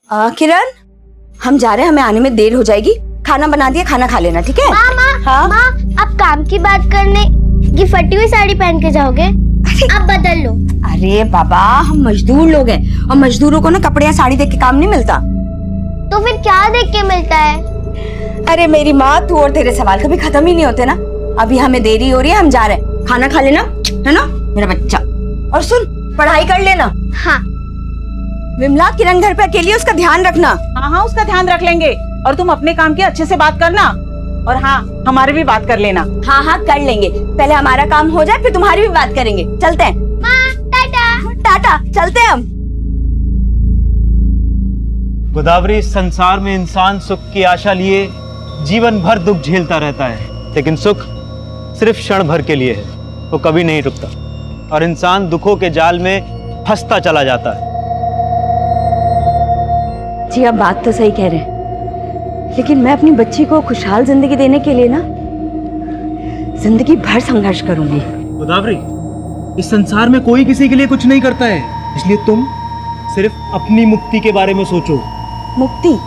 किरण, हम जा रहे हैं, हमें आने में देर हो जाएगी। खाना बना दिया, खाना खा लेना, ठीक है? माँ, आप काम की बात करने ये फटी हुई साड़ी पहन के जाओगे? आप बदल लो। अरे बाबा, हम मजदूर लोग हैं और मजदूरों को ना कपड़े या साड़ी देख के काम नहीं मिलता। तो फिर क्या देख के मिलता है? अरे मेरी माँ, तू और तेरे सवाल कभी खत्म ही नहीं होते ना। अभी हमें देरी हो रही है, हम जा रहे हैं। खाना खा लेना, है ना मेरा बच्चा। और सुन, पढ़ाई कर लेना। हाँ। विमला, किरण घर पे अकेली है, उसका ध्यान रखना। हाँ, उसका ध्यान रख लेंगे। और तुम अपने काम की अच्छे से बात करना। और हाँ, हमारे भी बात कर लेना। हाँ, कर लेंगे। पहले हमारा काम हो जाए, फिर तुम्हारी भी बात करेंगे। चलते हैं। टाटा। टाटा, चलते हैं हम। गोदावरी, संसार में इंसान सुख की आशा लिए जीवन भर दुख झेलता रहता है, लेकिन सुख सिर्फ क्षण भर के लिए है, वो कभी नहीं रुकता और इंसान दुखों के जाल में फंसता चला जाता है। जी, आप बात तो सही कह रहे हैं, लेकिन मैं अपनी बच्ची को खुशहाल जिंदगी देने के लिए ना जिंदगी भर संघर्ष करूंगी। गोदावरी, इस संसार में कोई किसी के लिए कुछ नहीं करता है, इसलिए तुम सिर्फ अपनी मुक्ति के बारे में सोचो। मुक्ति?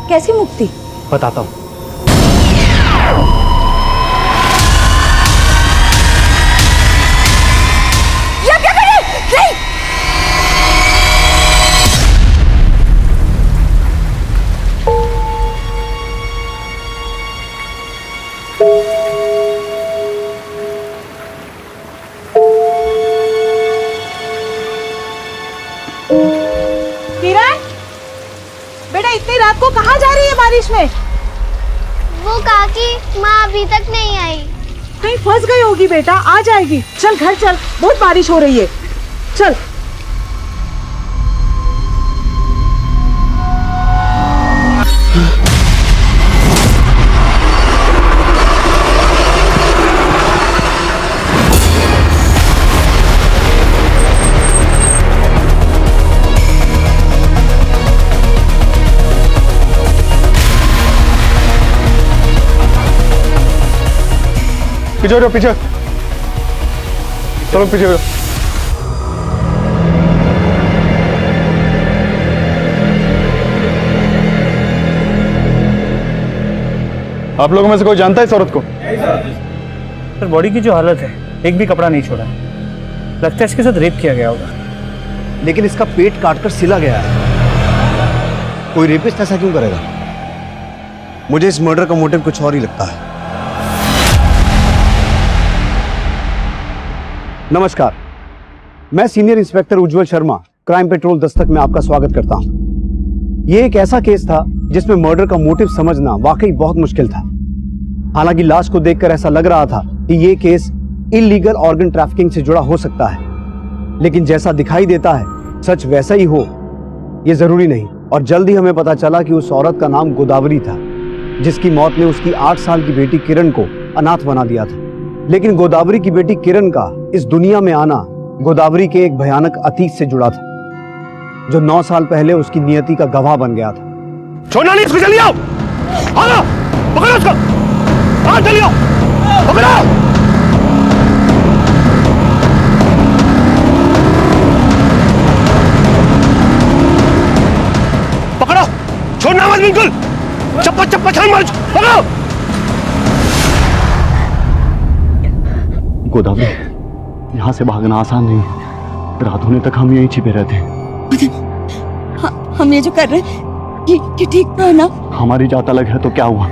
कैसी मुक्ति? बताता हूँ। ये क्या कर रहे? नहीं! किरण, बेटा इतनी रात को कहाँ जा रही है बारिश में? वो काकी, माँ अभी तक नहीं आई। कहीं फंस गई होगी बेटा, आ जाएगी। चल घर चल, बहुत बारिश हो रही है। चल। पीछे हो, पीछे चलो, पीछे हो। आप लोगों में से कोई जानता है इस औरत को? सर, बॉडी की जो हालत है, एक भी कपड़ा नहीं छोड़ा है। लगता है इसके साथ रेप किया गया होगा। लेकिन इसका पेट काटकर सिला गया है। कोई रेपिस्ट ऐसा क्यों करेगा? मुझे इस मर्डर का मोटिव कुछ और ही लगता है। नमस्कार, मैं सीनियर इंस्पेक्टर उज्जवल शर्मा, क्राइम पेट्रोल दस्तक में आपका स्वागत करता हूं। यह एक ऐसा केस था जिसमें मर्डर का मोटिव समझना वाकई बहुत मुश्किल था। हालांकि लाश को देखकर ऐसा लग रहा था कि यह केस इल्लीगल ऑर्गन ट्रैफिकिंग से जुड़ा हो सकता है, लेकिन जैसा दिखाई देता है सच वैसा ही हो यह जरूरी नहीं। और जल्द ही हमें पता चला कि उस औरत का नाम गोदावरी था, जिसकी मौत ने उसकी 8 साल की बेटी किरण को अनाथ बना दिया था। लेकिन गोदावरी की बेटी किरण का इस दुनिया में आना गोदावरी के एक भयानक अतीत से जुड़ा था, जो 9 साल पहले उसकी नियति का गवाह बन गया था। छोड़ना नहीं इसको, जल्दी आओ। आओ, पकड़ो उसको। आओ, जल्दी आओ, पकड़ो। पकड़ो, छोड़ना मत बिल्कुल। चप्पा चप्पा छान मारो, पकड़ो। गोदावरी, यहाँ से भागना आसान नहीं है। रात होने तक हम यहीं छिपे रहते हैं। हम ये जो कर रहे हैं ये ठीक तो है ना? हमारी जात अलग है तो क्या हुआ?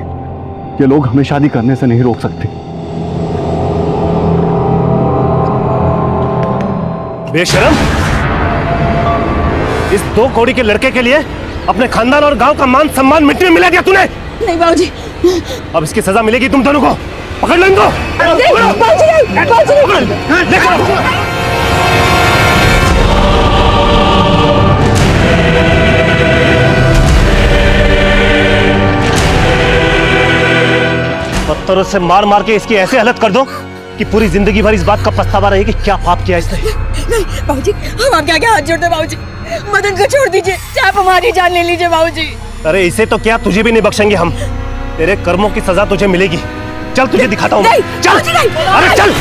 ये लोग हमें शादी करने से नहीं रोक सकते। बेशरम, इस 2 कौड़ी के लड़के के लिए अपने खानदान और गांव का मान सम्मान मिट्टी में मिला दिया तूने। नहीं बाबूजी, अब इसकी सजा मिलेगी तुम दोनों को। पकड़ लो इनको। पत्थरों से मार मार के इसकी ऐसे हालत कर दो कि पूरी जिंदगी भर इस बात का पछतावा रहे कि क्या पाप किया इसने। नहीं बाबूजी, हम आपके आगे हाथ जोड़ते हैं बाबूजी। मदन को छोड़ दीजिए, चाहे आप हमारी जान ले लीजिए बाबूजी। अरे इसे तो क्या, तुझे भी नहीं बख्शेंगे हम। तेरे कर्मों की सजा तुझे मिलेगी। चल तुझे दिखाता हूँ। चल, अरे चल।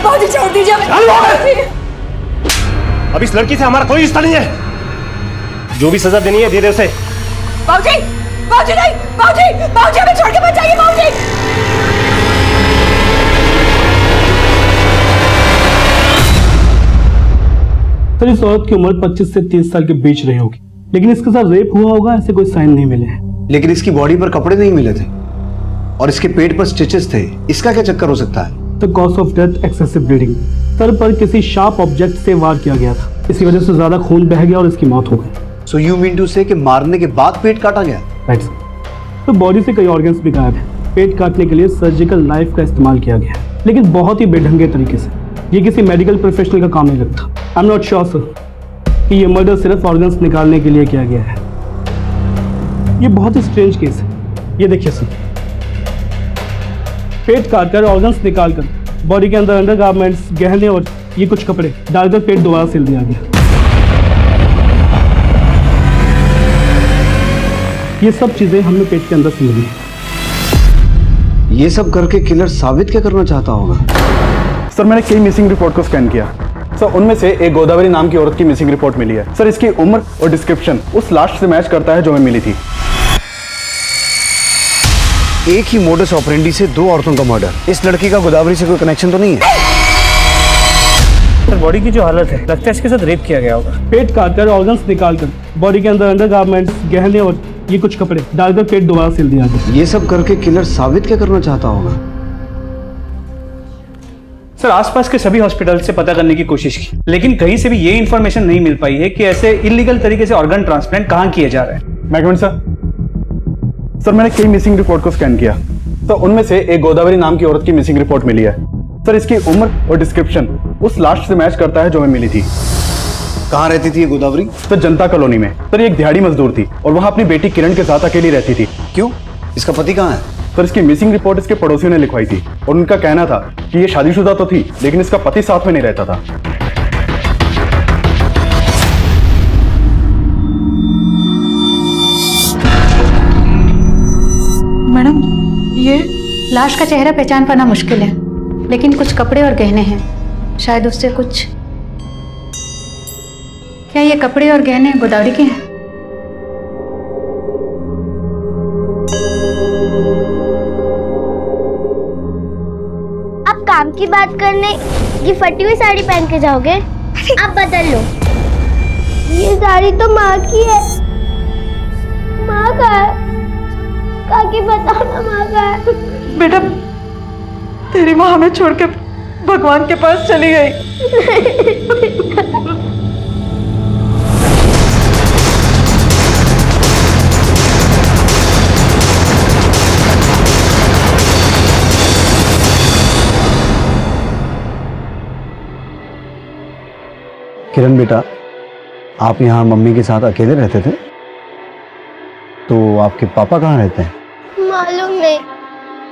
बाबूजी छोड़ दीजिए। अब इस लड़की से हमारा कोई रिश्ता नहीं है। जो भी सजा देनी है दे दे उसे। बाबूजी, बाबूजी नहीं, बाबूजी, बाबूजी हमें छोड़ के मत जाइए बाबूजी। सर इस औरत की उम्र 25 से 30 साल के बीच रही होगी, लेकिन इसके साथ रेप हुआ होगा ऐसे कोई साइन नहीं मिले हैं। लेकिन इसकी बॉडी पर कपड़े नहीं मिले थे और इसके पेट पर स्टिचेस थे। इसका क्या चक्कर हो सकता है? The cause of death excessive bleeding. Sir पर किसी शार्प ऑब्जेक्ट से वार किया गया था, इसी वजह से ज्यादा खून बह गया और इसकी मौत हो गई। सो यू मीन टू से कि मारने के बाद पेट काटा गया? Right sir. तो बॉडी से कई ऑर्गन्स भी गायब है। पेट काटने के लिए सर्जिकल नाइफ का इस्तेमाल किया गया, लेकिन बहुत ही बेढंगे तरीके से। ये किसी मेडिकल प्रोफेशनल का काम नहीं लगता। I am not sure sir कि ये मर्डर सिर्फ ऑर्गन्स निकालने के लिए किया गया है। ये बहुत ही स्ट्रेंज केस है। ये देखिए सर, पेट काटकर ऑर्गन्स निकालकर बॉडी के अंदर अंडरगारमेंट्स, गहने और ये कुछ कपड़े डालकर पेट दोबारा सिल दिया गया। ये सब चीजें हमने पेट के अंदर से मिली। ये सब करके किलर साबित क्या करना चाहता होगा? सर मैंने कई मिसिंग रिपोर्ट को स्कैन किया सर, उनमें से एक गोदावरी नाम की औरत की मिसिंग रिपोर्ट मिली है सर। इसकी उम्र और डिस्क्रिप्शन उस लास्ट से मैच करता है जो हमें मिली थी। एक ही मोडस ऑपरेंडी से दो औरतों का मर्डर। इस लड़की का गोदावरी से कोई कनेक्शन तो नहीं है? सर बॉडी की जो हालत है, लगता है इसके साथ रेप किया गया होगा। पेट काटकर ऑर्गन्स निकालकर बॉडी के अंदर अंडरगारमेंट्स, गहने और ये कुछ कपड़े डालकर पेट दोबारा सिल दिया गया। ये सब करके किलर साबित क्या करना चाहता होगा? सर आसपास के सभी हॉस्पिटल से पता करने की कोशिश की, लेकिन कहीं से भी ये इन्फॉर्मेशन नहीं मिल पाई है कि ऐसे इलीगल तरीके से ऑर्गन ट्रांसप्लांट कहाँ किए जा रहे हैं। मैकमेंट सर मैंने कई मिसिंग रिपोर्ट को स्कैन किया सर, उनमें से एक गोदावरी नाम की औरत की मिसिंग रिपोर्ट मिली है सर। इसकी उम्र और डिस्क्रिप्शन उस लास्ट से मैच करता है जो हमें मिली थी। कहाँ रहती थी ये गोदावरी? सर जनता कॉलोनी में सर। ये एक दिहाड़ी मजदूर थी और वहाँ अपनी बेटी किरण के साथ अकेली रहती थी। क्यों? इसका पति कहाँ है? सर इसकी मिसिंग रिपोर्ट इसके पड़ोसियों ने लिखवाई थी और उनका कहना था कि ये शादीशुदा तो थी, लेकिन इसका पति साथ में नहीं रहता था। मैडम ये लाश का चेहरा पहचान पाना मुश्किल है, लेकिन कुछ कपड़े और गहने हैं। शायद उससे कुछ। क्या ये कपड़े और गहने गोदावरी के हैं? आप काम की बात करने ये फटी हुई साड़ी पहन के जाओगे? आप बदल लो। ये साड़ी तो माँ की है। माँ का है। काकी बताओ ना माँ का है। बेटा तेरी माँ हमें छोड़ के भगवान के पास चली गई। किरण बेटा, आप यहाँ मम्मी के साथ अकेले रहते थे, तो आपके पापा कहाँ रहते हैं? मालूम नहीं,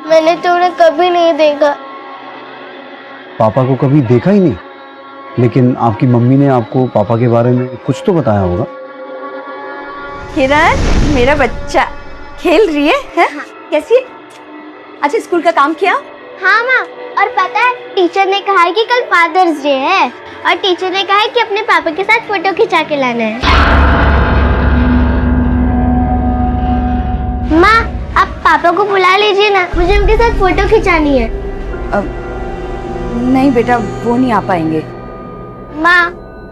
मैंने तो उन्हें कभी नहीं देखा। पापा को कभी देखा ही नहीं? लेकिन आपकी मम्मी ने आपको पापा के बारे में कुछ तो बताया होगा। किरण मेरा बच्चा खेल रही है? कैसी है? अच्छा स्कूल का काम किया? हाँ माँ, और पता है टीचर ने कहा है कि कल फादर्स डे है और टीचर ने कहा है कि अपने पापा के साथ फोटो खिंचा के लाना है। माँ आप पापा को बुला लीजिए ना, मुझे उनके साथ फोटो खिंचानी है। नहीं बेटा वो नहीं आ पाएंगे। माँ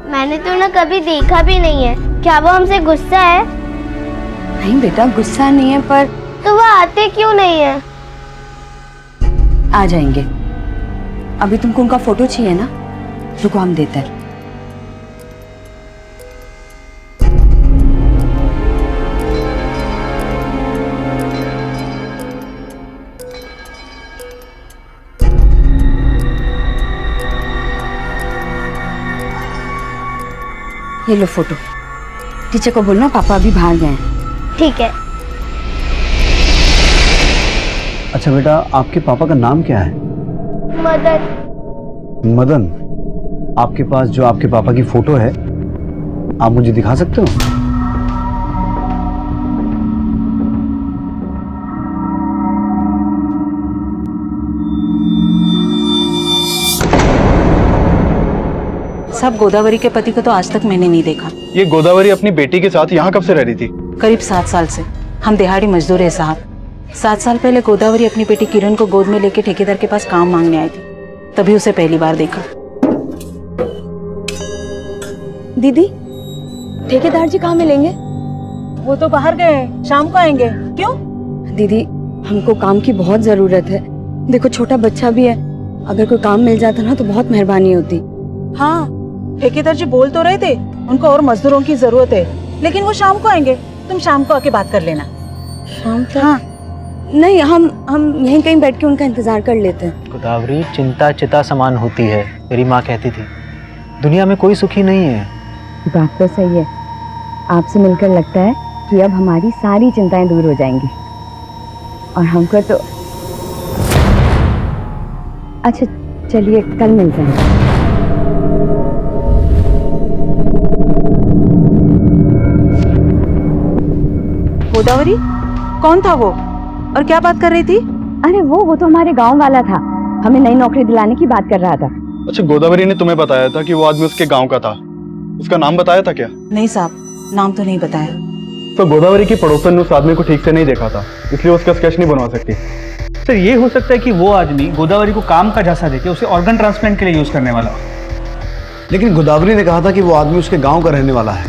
मैंने तो उन्हें कभी देखा भी नहीं है, क्या वो हमसे गुस्सा है? नहीं बेटा गुस्सा नहीं है, पर तो वो आते क्यों नहीं है? आ जाएंगे। अभी तुमको उनका फोटो चाहिए ना, रुको हम देते हैं। ये लो फोटो। टीचर को बोलना पापा अभी बाहर गए हैं। ठीक है। अच्छा बेटा, आपके पापा का नाम क्या है? मदन। मदन। आपके पास जो आपके पापा की फोटो है, आप मुझे दिखा सकते हो? साहब, गोदावरी के पति को तो आज तक मैंने नहीं देखा। ये गोदावरी अपनी बेटी के साथ यहाँ कब से रह रही थी? करीब 7 साल से। हम दिहाड़ी मजदूर है साहब। 7 साल पहले गोदावरी अपनी बेटी किरण को गोद में लेके ठेकेदार के पास काम मांगने आई थी, तभी उसे पहली बार देखा। दीदी, ठेकेदार जी कहाँ मिलेंगे? वो तो बाहर गए, शाम को आएंगे। क्यों? दीदी, हमको काम की बहुत जरूरत है। देखो छोटा बच्चा भी है, अगर कोई काम मिल जाता ना तो बहुत मेहरबानी होती। हाँ, ठेकेदार जी बोल तो रहे थे उनको और मजदूरों की जरूरत है, लेकिन वो शाम को आएंगे। तुम शाम को आके बात कर लेना। शाम तक? हाँ। नहीं, हम यहीं कहीं बैठ के उनका इंतजार कर लेते हैं। गोदावरी, चिंता चिता समान होती है, मेरी माँ कहती थी। दुनिया में कोई सुखी नहीं है। बात तो सही है। आपसे मिलकर लगता है कि अब हमारी सारी चिंताएं दूर हो जाएंगी। और हमको तो अच्छा, चलिए कल मिलते हैं। गोदावरी कौन था वो और क्या बात कर रही थी? अरे वो तो हमारे गांव वाला था, हमें नई नौकरी दिलाने की बात कर रहा था। अच्छा, गोदावरी ने तुम्हें बताया था कि वो आदमी उसके गांव का था? उसका नाम बताया था क्या? नहीं साहब, नाम तो नहीं बताया। तो गोदावरी की पड़ोसन ने उस आदमी को ठीक से नहीं देखा था, इसलिए उसका स्केच नहीं बनवा सकती। सर, ये हो सकता है कि वो आदमी गोदावरी को काम का झांसा देके उसे ऑर्गन ट्रांसप्लांट के लिए यूज करने वाला। लेकिन गोदावरी ने कहा था कि वो आदमी उसके गांव का रहने वाला है,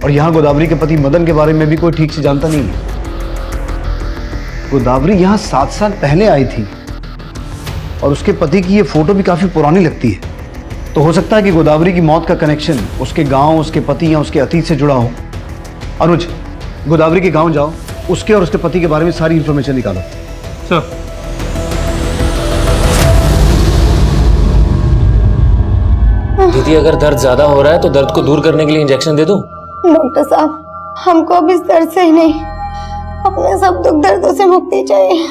और यहाँ गोदावरी के पति मदन के बारे में भी कोई ठीक से जानता नहीं है। गोदावरी यहाँ 7 साल पहले आई थी, और उसके पति की ये फोटो भी काफी पुरानी लगती है। तो हो सकता है कि गोदावरी की मौत का कनेक्शन उसके गांव, उसके पति या उसके अतीत से जुड़ा हो। अनुज, गोदावरी के गांव जाओ, उसके और उसके पति के बारे में सारी इंफॉर्मेशन निकालो। सर, दीदी, अगर दर्द ज्यादा हो रहा है तो दर्द को दूर करने के लिए इंजेक्शन दे दूं? डॉक्टर साहब, हमको अब इस दर्द से ही नहीं, अपने सब दुख दर्दों से मुक्ति चाहिए।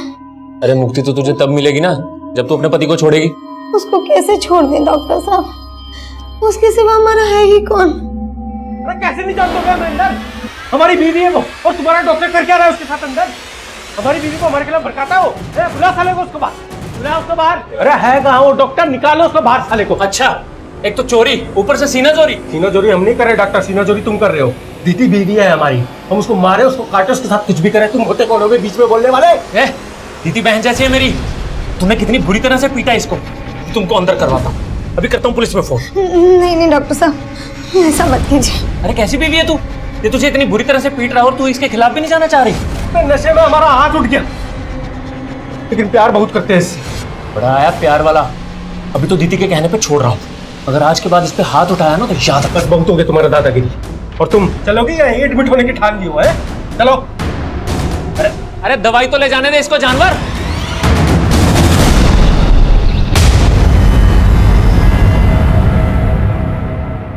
अरे मुक्ति तो तुझे तब मिलेगी ना जब तू अपने पति को छोड़ेगी। उसको कैसे छोड़ दें डॉक्टर साहब, उसके सिवा हमारा है ही कौन? अरे कैसे नहीं जानते हो अंदर? हमारी बीवी है वो, और तुम्हारा डॉक्टर कर क्या रहा है उसके साथ अंदर? हमारी बीवी को हमारे खिलाफ भड़काता हो। बुला साले को उसको बाहर, बुला उसको बाहर। अरे है कहाँ वो डॉक्टर? निकालो उसको बाहर साले को। अच्छा, एक तो चोरी, ऊपर से सीना चोरी। सीना चोरी हम नहीं कर रहे डॉक्टर, सीना चोरी तुम कर रहे हो। दीदी बीवी है हमारी, हम उसको मारे, उसको काटे, उसके साथ कुछ भी करें। तुम होते कौन हो बीच में बोलने वाले? दीदी बहन जैसी है मेरी। तूने कितनी बुरी तरह से पीटा इसको, तुमको अंदर करवाता हूँ। अभी करता हूँ पुलिस में फोन। नहीं डॉक्टर साहब, ऐसा मत कीजिए। अरे कैसी बीवी है तू? ये तुझे इतनी बुरी तरह से पीट रहा है और तू इसके खिलाफ भी नहीं जाना चाह रही? नशे में हमारा हाथ उठ गया, लेकिन प्यार बहुत करते हैं इससे। बड़ा आया प्यार वाला। अभी तो दीदी के कहने पे छोड़ रहा हूँ, अगर आज के बाद इस पे हाथ उठाया ना तो याद रख। बस बहुत हो गया तुम्हारा दादागिरी। और तुम चलोगी या एडमिट होने की ठान ली हुआ है? चलो। अरे दवाई तो ले जाने दे इसको जानवर।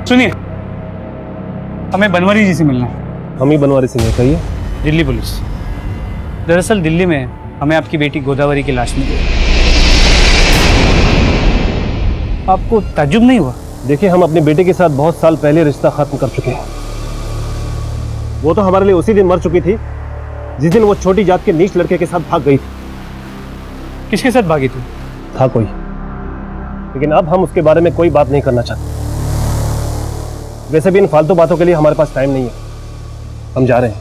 सुनिए, हमें बनवारी जी से मिलना है। हम ही बनवारी सिंह है, कहिए। दिल्ली पुलिस। दरअसल दिल्ली में हमें आपकी बेटी गोदावरी की लाश मिली। आपको ताज्जुब नहीं हुआ? देखिए, हम अपने बेटे के साथ बहुत साल पहले रिश्ता खत्म कर चुके हैं। वो तो हमारे लिए उसी दिन मर चुकी थी जिस दिन वो छोटी जात के नीच लड़के के साथ भाग गई थी। किसके साथ भागी थी? था कोई, लेकिन अब हम उसके बारे में कोई बात नहीं करना चाहते। वैसे भी इन फालतू बातों के लिए हमारे पास टाइम नहीं है, हम जा रहे हैं।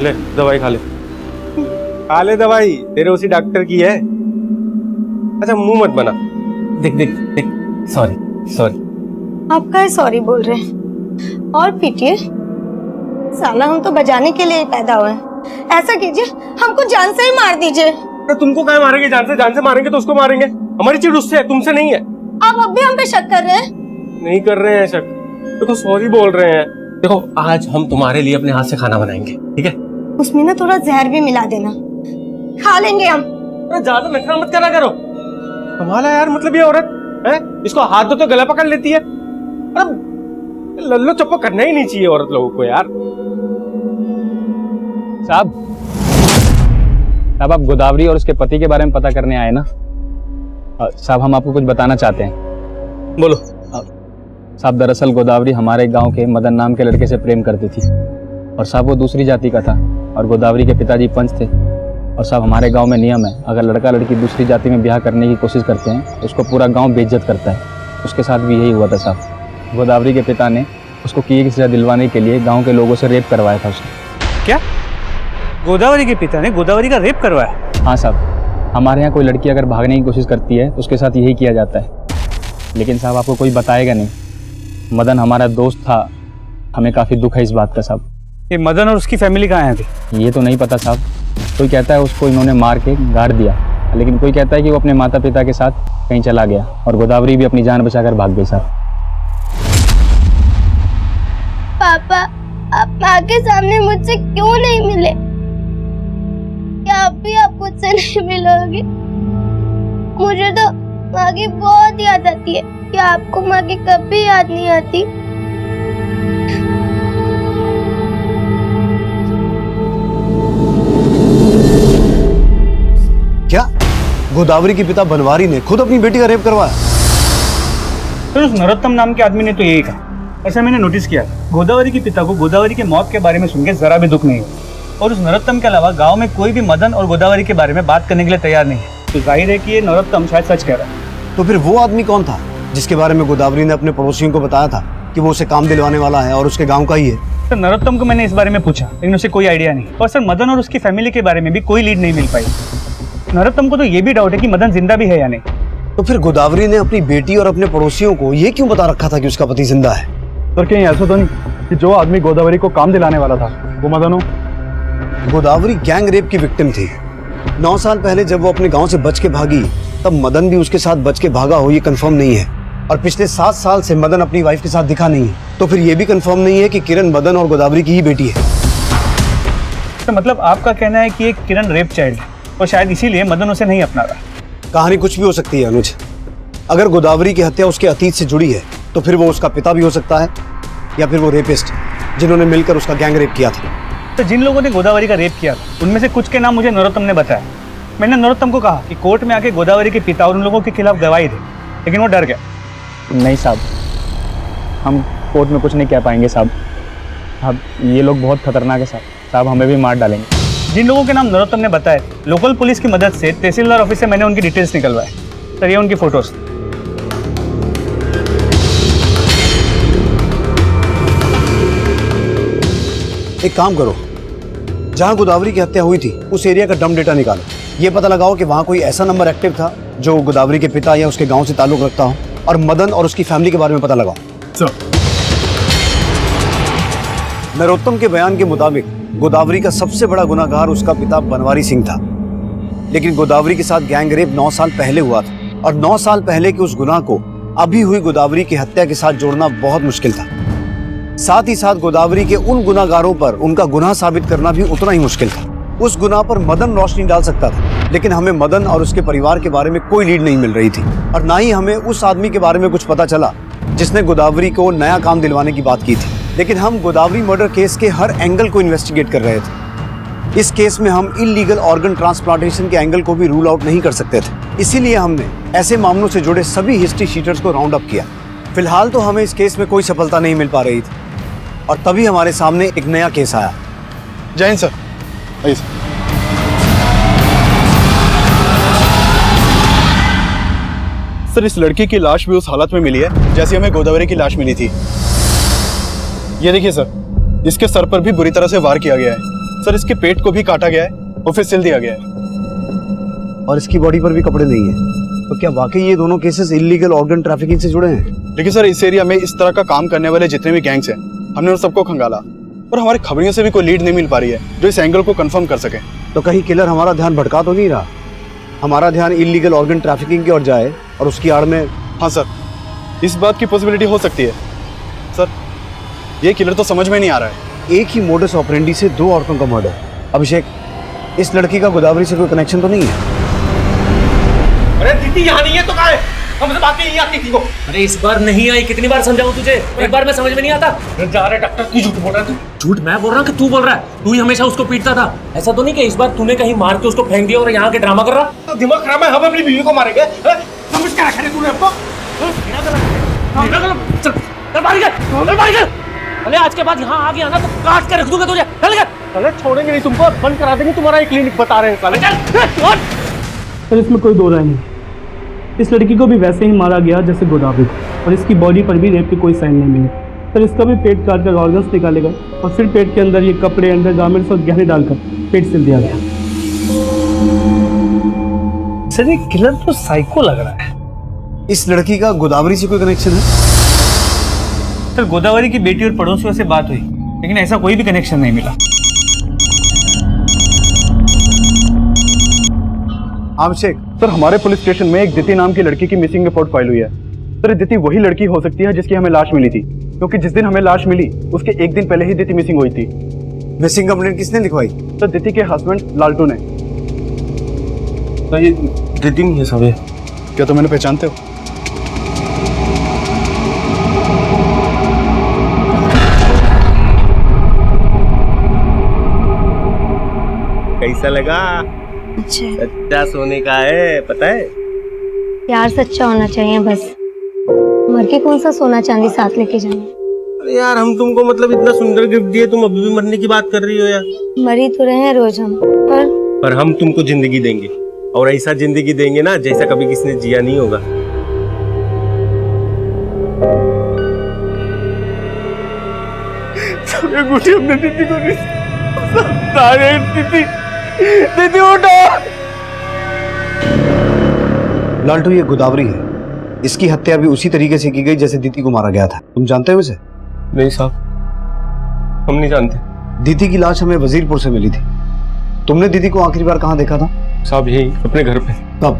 ले दवाई खा ले। खा ले दवाई, तेरे उसी डॉक्टर की है। अच्छा मुंह मत बना। देख देख देख, सॉरी सॉरी। आप काहे सॉरी बोल रहे हैं? और पीटिए, साला हम तो बजाने के लिए ही पैदा हुए हैं। ऐसा कीजिए, हमको जान से ही मार दीजिए। तो तुमको क्या मारेंगे? जान से मारेंगे तो उसको मारेंगे। हमारी चीज उससे है, तुमसे नहीं है। आप अब भी हम पे शक कर रहे हैं? नहीं कर रहे हैं शक, देखो सॉरी बोल रहे हैं। देखो आज हम तुम्हारे लिए अपने हाथ से खाना बनाएंगे, ठीक है? उसमें ना थोड़ा जहर भी मिला देना, खा लेंगे हम। अरे ज्यादा नखरा मत करा करो। कमाल है यार, मतलब ये औरत है, इसको हाथ दो तो गला पकड़ लेती है। अरे लल्लो चप्पो करना ही नहीं चाहिए औरत लोगों को यार। साहब, आप गोदावरी और उसके पति के बारे में पता करने आए ना? साहब, हम आपको कुछ बताना चाहते हैं। बोलो। साहब, दरअसल गोदावरी हमारे गांव के मदन नाम के लड़के से प्रेम करती थी, और साहब वो दूसरी जाति का था, और गोदावरी के पिताजी पंच थे। और साहब हमारे गांव में नियम है, अगर लड़का लड़की दूसरी जाति में ब्याह करने की कोशिश करते हैं तो उसको पूरा गांव बेइज्जत करता है। उसके साथ भी यही हुआ था साहब। गोदावरी के पिता ने उसको किए की सजा दिलवाने के लिए गांव के लोगों से रेप करवाया था उसने। क्या? गोदावरी के पिता ने गोदावरी का रेप करवाया? हाँ साहब, हमारे यहाँ कोई लड़की अगर भागने की कोशिश करती है तो उसके साथ यही किया जाता है। लेकिन साहब आपको कोई बताएगा नहीं, मदन हमारा दोस्त था, हमें काफ़ी दुख है इस बात का साहब। ये मदन और उसकी फैमिली कहाँ है अभी? ये तो नहीं पता साहब। कोई कहता है उसको इन्होंने मार के गाड़ दिया, लेकिन कोई कहता है कि वो अपने माता पिता के साथ कहीं चला गया और गोदावरी भी अपनी जान बचाकर भाग गई साहब। पापा, आप माँ के सामने मुझसे क्यों नहीं मिले? क्या अब भी आप मुझसे नहीं मिलोगे? मुझे तो माँ की बहुत याद आती है। क्या आपको माँ की कभी याद नहीं आती? क्या गोदावरी के पिता बनवारी ने खुद अपनी बेटी का रेप करवाया? तो उस नरोत्तम नाम के आदमी ने तो यही कहा। ऐसा मैंने नोटिस किया, गोदावरी के पिता को गोदावरी के मौत के बारे में सुनकर जरा भी दुख नहीं हुआ। और उस नरोत्तम के अलावा गांव में कोई भी मदन और गोदावरी के बारे में बात करने के लिए तैयार नहीं है। तो जाहिर है कि ये नरोत्तम शायद सच कह रहा है। तो फिर वो आदमी कौन था जिसके बारे में गोदावरी ने अपने पड़ोसियों को बताया था कि वो उसे काम दिलवाने वाला है और उसके गाँव का ही है? सर नरोत्तम को मैंने इस बारे में पूछा, लेकिन उसे कोई आइडिया नहीं। और सर मदन और उसकी फैमिली के बारे में भी कोई लीड नहीं मिल पाई। नरोत्तम को तो ये भी डाउट है कि मदन जिंदा भी है या नहीं। तो फिर गोदावरी ने अपनी बेटी और अपने पड़ोसियों को ये क्यों बता रखा था कि उसका पति जिंदा है? सर कहीं ऐसा तो नहीं कि जो आदमी गोदावरी को काम दिलाने वाला था वो मदन हो? गोदावरी गैंग रेप की विक्टिम थी। 9 साल पहले जब वो अपने गांव से बच के भागी तब मदन भी उसके साथ बच के भागा हो ये कंफर्म नहीं है। और पिछले 7 साल से मदन अपनी वाइफ के साथ दिखा नहीं है। तो फिर ये भी कंफर्म नहीं है कि किरण मदन और गोदावरी की ही बेटी है। तो मतलब आपका कहना है कि एक किरण रेप चाइल्ड है और शायद इसीलिए मदन उसे नहीं अपना रहा। कहानी कुछ भी हो सकती है अनुज। अगर गोदावरी की हत्या उसके अतीत से जुड़ी है तो फिर वो उसका पिता भी हो सकता है या फिर वो रेपिस्ट जिन्होंने मिलकर उसका गैंग रेप किया था। तो जिन लोगों ने गोदावरी का रेप किया उनमें से कुछ के नाम मुझे नरोत्तम ने बताया। मैंने नरोत्तम को कहा कि कोर्ट में आके गोदावरी के पिता और उन लोगों के खिलाफ गवाही दे, लेकिन वो डर गया। नहीं साहब, हम कोर्ट में कुछ नहीं कह पाएंगे साहब। अब ये लोग बहुत खतरनाक है साहब, हमें भी मार डालेंगे। जिन लोगों के नाम नरोत्तम ने बताए, लोकल पुलिस की मदद से तहसीलदार ऑफिस से मैंने उनकी डिटेल्स निकलवाए। सर ये उनकी फोटोज। एक काम करो, जहां गोदावरी की हत्या हुई थी उस एरिया का डम डेटा निकालो। ये पता लगाओ कि वहां कोई ऐसा नंबर एक्टिव था जो गोदावरी के पिता या उसके गांव से ताल्लुक रखता हो, और मदन और उसकी फैमिली के बारे में पता लगाओ। सर नरोत्तम के बयान के मुताबिक गोदावरी का सबसे बड़ा गुनाहगार उसका पिता बनवारी सिंह था, लेकिन गोदावरी के साथ गैंग रेप 9 साल पहले हुआ था और 9 साल पहले के उस गुनाह को अभी हुई गोदावरी की हत्या के साथ जोड़ना बहुत मुश्किल था। साथ ही साथ गोदावरी के उन गुनाहगारों पर उनका गुनाह साबित करना भी उतना ही मुश्किल था। उस गुनाह पर मदन रोशनी डाल सकता था, लेकिन हमें मदन और उसके परिवार के बारे में कोई लीड नहीं मिल रही थी और ना ही हमें उस आदमी के बारे में कुछ पता चला जिसने गोदावरी को नया काम दिलवाने की बात की थी। लेकिन हम गोदावरी मर्डर केस के हर एंगल को इन्वेस्टिगेट कर रहे थे। इस केस में हम इलीगल ऑर्गन ट्रांसप्लांटेशन के एंगल को भी रूल आउट नहीं कर सकते थे। इसीलिए हमने ऐसे मामलों से जुड़े सभी हिस्ट्री शीटर्स को राउंड अप किया। फिलहाल तो हमें इस केस में कोई सफलता नहीं मिल पा रही थी और तभी हमारे सामने एक नया केस आया। जय हिंद सर। आइए सर। सर इस लड़की की लाश भी उस हालत में मिली है जैसे हमें गोदावरी की लाश मिली थी। ये देखिए सर, इसके सर पर भी बुरी तरह से वार किया गया है। सर इसके पेट को भी काटा गया है और फिर सिल दिया गया है। और इसकी बॉडी पर भी कपड़े नहीं है। तो क्या वाकई ये दोनों केसेस इलीगल ऑर्गन ट्रैफिकिंग से जुड़े हैं? लेकिन सर इस एरिया में इस तरह का काम करने वाले जितने भी गैंग्स हैं हमने उन सबको खंगाला और हमारी खबरों से भी कोई लीड नहीं मिल पा रही है जो इस एंगल को कंफर्म कर सके। तो कहीं किलर हमारा ध्यान भटका तो नहीं रहा? हमारा ध्यान इलीगल ऑर्गन ट्रैफिकिंग की ओर जाए और उसकी आड़ में। हाँ सर, इस बात की पॉसिबिलिटी हो सकती है। सर ये किलर तो समझ में नहीं आ रहा है। एक ही मोडस ऑपरेंडी से 2 औरतों का मर्डर। अभिषेक, इस लड़की का गोदावरी से कोई कनेक्शन तो नहीं है? अरे दीदी यहाँ नहीं है तो कहाँ है? हमसे बात नहीं आती थी वो। अरे इस बार नहीं आई, कितनी बार समझाऊं तुझे? एक बार में समझ में नहीं आता। जा रहे डॉक्टर, तू झूठ बोल रहा है। झूठ मैं बोल रहा हूँ कि तू बोल रहा है? तू ही हमेशा उसको पीटता था। ऐसा तो नहीं कि इस बार तूने कहीं मार के उसको फेंक दिया और यहाँ के ड्रामा कर रहा? तो दिमाग खराब है, हम अपनी बीवी को मारेंगे? समझ क्या रखा है तूने हमको? चल बाहर निकल। अरे आज के बाद यहाँ आ गया ना तो काट के रख दूंगा तुझे। चल कर। साले छोड़ेंगे नहीं तुमको, बंद करा देंगे तुम्हारा ये क्लिनिक, बता रहे हैं साले। चल। सर इसमें कोई दो राय नहीं। इस लड़की को भी वैसे ही मारा गया जैसे गोदावरी को, और इसकी बॉडी पर भी रेप के कोई साइन नहीं मिले। सर इसका भी पेट काट कर ऑर्गन्स निकाले गए और फिर पेट के अंदर ये कपड़े, अंडर गारमेंट्स और गहने डालकर पेट सिल दिया गया। सर ये किलर तो साइको लग रहा है। इस लड़की का गोदावरी से कोई कनेक्शन है? सर गोदावरी की बेटी और पड़ोसियों से बात हुई, लेकिन ऐसा कोई भी कनेक्शन नहीं मिला। अभिषेक, सर हमारे पुलिस स्टेशन में एक दिति नाम की लड़की की मिसिंग रिपोर्ट फाइल हुई है। सर दिति वही लड़की हो सकती है जिसकी हमें लाश मिली थी, क्योंकि जिस दिन हमें लाश मिली उसके एक दिन पहले ही दिति मिसिंग हुई थी। मिसिंग कंप्लेंट किसने लिखवाई? सर दिति के हस्बैंड लालटू ने। सर ये दिति नहीं है सब ये। क्या तुम मैंने पहचानते हो? कैसा लगा? सच्चा सोने का है, पता है? यार सच्चा होना चाहिए बस, मर के कौन सा सोना चांदी साथ लेके जाना। अरे यार हम तुमको मतलब इतना सुंदर गिफ्ट दिए, तुम अभी भी मरने की बात कर रही हो यार। मरी तो रहे हैं रोज हम, पर हम तुमको जिंदगी देंगे, और ऐसा जिंदगी देंगे ना जैसा कभी किसी ने जिया नहीं होगा। हमने दीदी को दीदी उठो। लालटू ये गोदावरी है, इसकी हत्या भी उसी तरीके से की गई जैसे दीति को मारा गया था। तुम जानते हो इसे? नहीं साहब, हम नहीं जानते। दीति की लाश हमें वजीरपुर से मिली थी। तुमने दीदी को आखिरी बार कहाँ देखा था? साहब यही अपने घर पे। कब?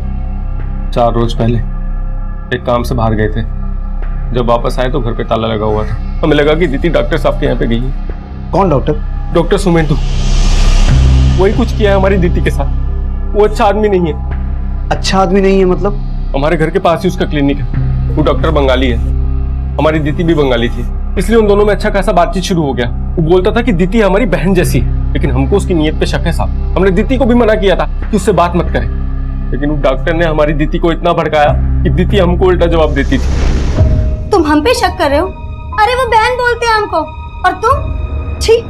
4 रोज पहले एक काम से बाहर गए थे। जब वापस आए तो घर पे ताला लगा हुआ था। हमें लगा कि दीदी डॉक्टर साहब के यहाँ पे गई है। कौन डॉक्टर? डॉक्टर सुमेंदु। वही कुछ किया है हमारी दीदी के साथ। वो अच्छा आदमी नहीं है। अच्छा आदमी नहीं है मतलब? हमारे घर के पास ही उसका क्लिनिक है। वो डॉक्टर बंगाली है, हमारी दीदी भी बंगाली थी, इसलिए उन दोनों में अच्छा खासा बातचीत शुरू हो गया। वो बोलता था कि दीदी हमारी बहन जैसी है, लेकिन हमको उसकी नीयत पे शक है साहब। हमने दीदी को भी मना किया था कि उससे बात मत करे, लेकिन वो डॉक्टर ने हमारी दीदी को इतना भड़काया कि दीदी हमको उल्टा जवाब देती थी। तुम हम पे शक कर रहे हो? अरे वो बहन बोलते हैं हमको, और तुम? छी,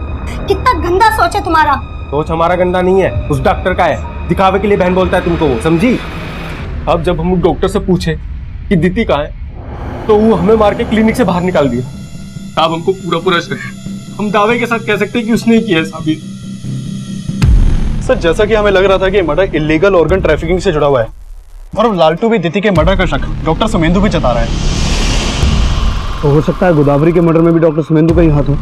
कितना गंदा सोच है तुम्हारा। सोच हमारा गंदा नहीं है, उस डॉक्टर का है। दिखावे के लिए बहन बोलता है तुमको वो, समझी? अब जब हम डॉक्टर से पूछे कि दीदी कहाँ है, तो वो हमें मार के क्लिनिक से बाहर निकाल दिया। साहब हमको पूरा शक है। हम दावे के साथ कह सकते हैं कि उसने ही किया है साहब ये। सर जैसा कि हमें लग रहा था कि मर्डर इलीगल ऑर्गन ट्रैफिकिंग से जुड़ा हुआ है, और अब लालटू भी दीति के मर्डर का शक डॉक्टर सुमेंदु भी जता रहा है। तो हो सकता है गोदावरी के मर्डर में भी डॉक्टर सुमेंदु का ही हाथ हो।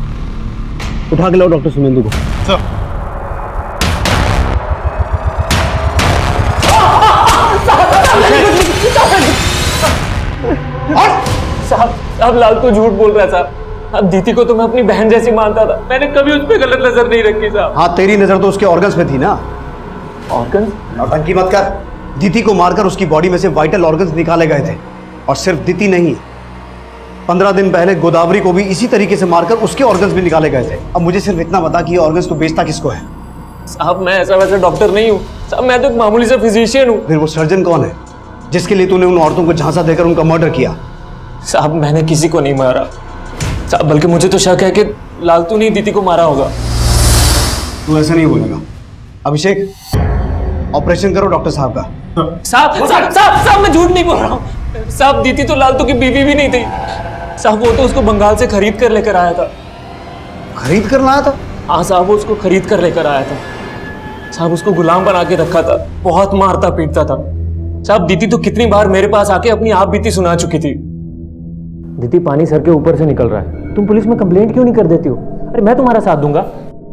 उठा के लाओ डॉक्टर सुमेंदु को। सर साहब लालटू झूठ बोल रहा है साहब। अब दीदी को तो मैं अपनी बहन जैसी मानता था, मैंने कभी उस पर गलत नजर नहीं रखी साहब। हाँ तेरी नजर तो उसके ऑर्गन्स में थी ना। ऑर्गन्स? नौटंकी मत कर। दीति को मारकर उसकी बॉडी में से वाइटल ऑर्गन्स निकाले गए थे, और सिर्फ दीति नहीं, 15 दिन पहले गोदावरी को भी इसी तरीके से मारकर उसके ऑर्गन्स भी निकाले गए थे। अब मुझे सिर्फ इतना बता कि ये ऑर्गन्स तो बेचता किसको है? साहब मैं ऐसा वैसा डॉक्टर नहीं हूँ साहब, मैं तो एक मामूली सा फिजिशियन हूँ। फिर वो सर्जन कौन है जिसके लिए तूने उन औरतों को झांसा देकर उनका मर्डर किया? साहब मैंने किसी को नहीं मारा साहब, बल्कि मुझे तो शक है कि लालटू ने दीदी को मारा होगा। तू ऐसा नहीं बोलेगा। अभिषेक, ऑपरेशन करो डॉक्टर साहब का। साहब मैं झूठ नहीं बोल रहा हूँ साहब। दीदी तो लालटू की बीवी भी नहीं थी साहब, वो तो उसको बंगाल से खरीद कर लेकर आया था। खरीद कर लाया था? हाँ साहब, वो उसको खरीद कर लेकर आया था साहब। उसको गुलाम बना के रखा था, बहुत मारता पीटता था साहब। दीदी तो कितनी बार मेरे पास आके अपनी आप बीती सुना चुकी थी। दीदी पानी सर के ऊपर से निकल रहा है, तुम पुलिस में कंप्लेंट क्यों नहीं कर देती हो? अरे मैं तुम्हारा साथ दूंगा।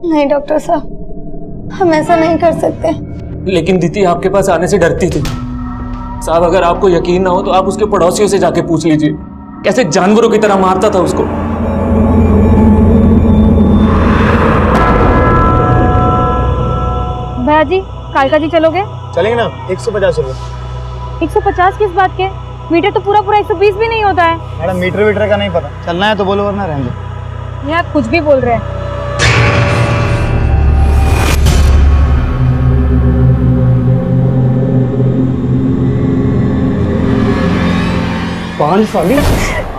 नहीं डॉक्टर साहब, हम ऐसा नहीं कर सकते। लेकिन दीदी आपके पास आने से डरती थी साहब। अगर आपको यकीन ना हो तो आप उसके पड़ोसियों से जाके पूछ लीजिए, कैसे जानवरों की तरह मारता था उसको। भैया जी, कालका जी चलोगे? चलेंगे ना, 150 रुपये। 150 किस बात के? मीटर तो पूरा 120 भी नहीं होता है। मैडम मीटर वीटर का नहीं पता, चलना है तो बोलो वरना रहने दो। ये आप कुछ भी बोल रहे हैं। पाँच साली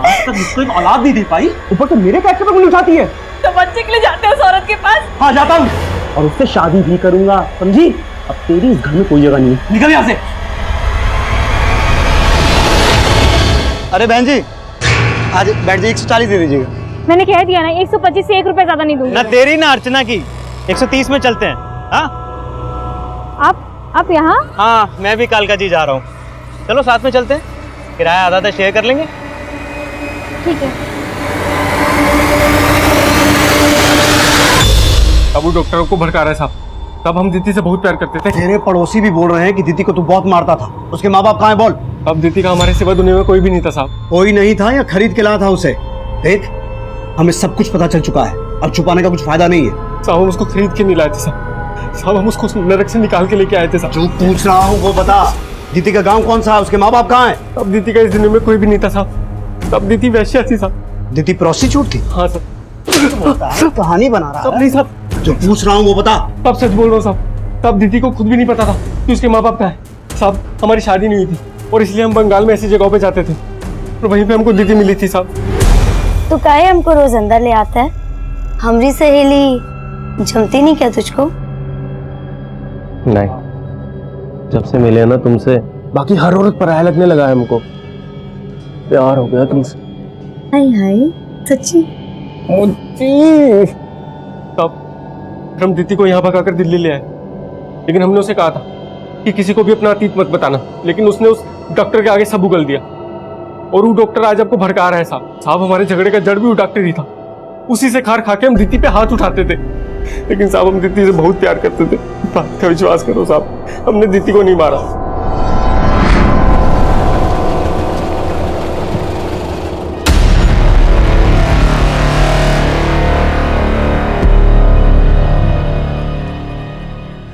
आज तक मुझको एक औलाद नहीं दे पाई, ऊपर से मेरे कैसे पे उंगली उठाती है। तो बच्चे के लिए जाते हो उस औरत के पास? हाँ जाता हूँ, और उससे शादी भी करूंगा, समझी? अब तेरी इस घर में कोई जगह नहीं है, निकल यहाँ से। अरे बहन जी, आज बैठ जाइए, 140 दे दीजिएगा। मैंने कह दिया ना 125 से 1 रुपए ज्यादा नहीं दूंगी। ना तेरी ना अर्चना की, 130 में चलते हैं। हाँ आप यहाँ? हाँ, मैं भी कालका जी जा रहा हूँ, चलो साथ में चलते हैं, किराया आधा आधा शेयर कर लेंगे। ठीक है। अब वो डॉक्टरों को भड़का रहा है साहब। तब हम दीदी से बहुत प्यार करते थे। तेरे पड़ोसी भी बोल रहे हैं कि दीदी को तू बहुत मारता था। उसके माँ बाप कहाँ हैं बोल? अब दीदी का हमारे सिवा दुनिया में कोई भी नहीं था साहब। कोई नहीं था या खरीद के लाया था उसे? देख, हमें सब कुछ पता चल चुका है, अब छुपाने का कुछ फायदा नहीं है। साहब हम उसको खरीद के नहीं लाए थे साहब, हम उसको नरक से निकाल के लेके आए थे साहब। जो पूछ रहा हूँ वो बता, दीदी का गाँव कौन सा है? उसके माँ बाप कहाँ है? अब दीदी का इस दुनिया में कोई भी नहीं था साहब। तब दीदी वैश्या थी साहब। दीदी प्रोस्टिट्यूट थी? हाँ साहब। कहानी बना रहा है। नहीं साहब, जो पूछ रहा हूँ वो बता। तब सच बोल रहा हूँ साहब, तब दीदी को खुद भी नहीं पता था कि उसके माँ बाप का है साहब। हमारी शादी नहीं हुई थी और इसलिए हम बंगाल में ऐसी जगहों पे जाते थे और वहीं पे हमको दीदी मिली थी साहब। तो काहे हमको रोज अंदर ले आता है? हमारी सहेली जमती नहीं क्या तुझको? नहीं, जब से मिले ना तुमसे बाकी हर औरत पराया लगने लगा है हमको। प्यार हो गया तुमसे। हाय हाय, सच्ची? तब हम दीदी को यहाँ भगाकर दिल्ली ले आए, लेकिन हमने उसे कहा था कि किसी को भी अपना अतीत मत बताना, लेकिन उसने उस डॉक्टर के आगे सब उगल दिया और वो डॉक्टर आज आपको भड़का रहा है साहब। हमारे झगड़े का जड़ भी वो डॉक्टर ही था, उसी से खार खा के हम दीदी पे हाथ उठाते थे। लेकिन साहब हम दीदी से बहुत प्यार करते थे, बात का विश्वास करो साहब, हमने दीदी को नहीं मारा।